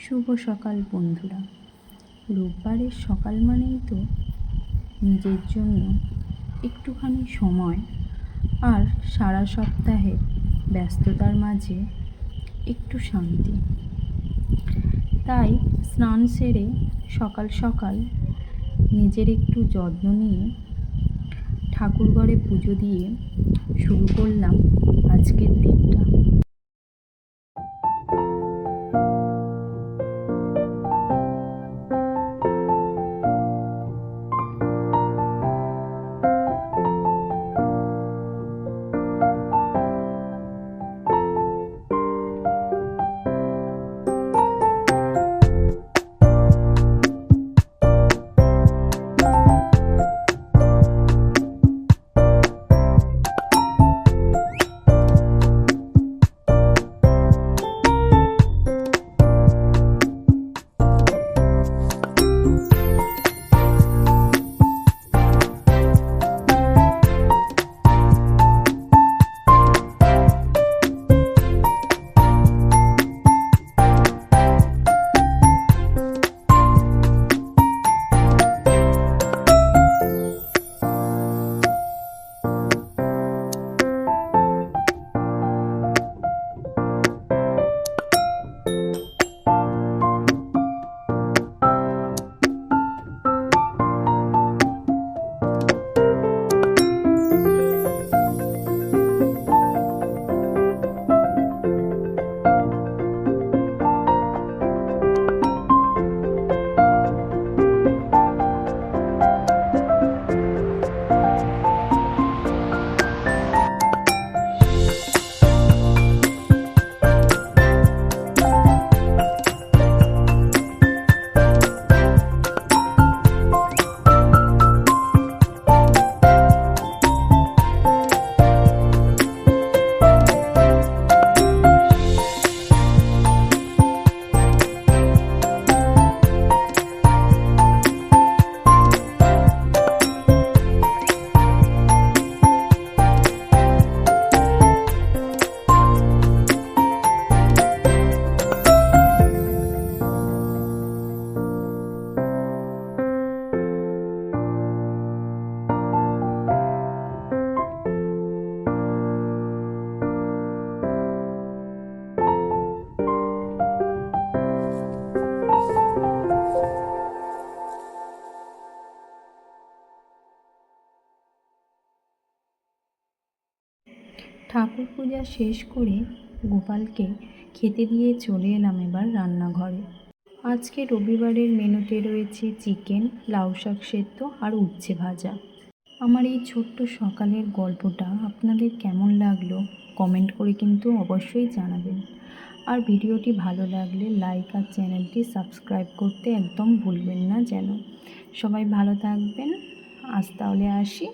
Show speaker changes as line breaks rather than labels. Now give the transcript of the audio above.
শুভ সকাল বন্ধুরা। রোববারের সকাল মানেই তো নিজের জন্য একটুখানি সময়, আর সারা সপ্তাহের ব্যস্ততার মাঝে একটু শান্তি। তাই স্নান সেরে সকাল সকাল নিজের একটু যত্ন নিয়ে ঠাকুরঘরে পুজো দিয়ে শুরু করলাম আজকের দিনটা। ঠাকুর পূজা শেষ করে গোপালকে খেতে দিয়ে চলে এলাম এবার রান্নাঘরে। আজকে রবিবারের মেনুতে রয়েছে চিকেন, লাউ শাক সেদ্ধ আর উচ্ছে ভাজা। আমার এই ছোট্ট সকালের গল্পটা আপনাদের কেমন লাগলো কমেন্ট করে কিন্তু অবশ্যই জানাবেন। আর ভিডিওটি ভালো লাগলে লাইক আর চ্যানেলটি সাবস্ক্রাইব করতে একদম ভুলবেন না যেন। সবাই ভালো থাকবেন। আজ তাহলে আসি।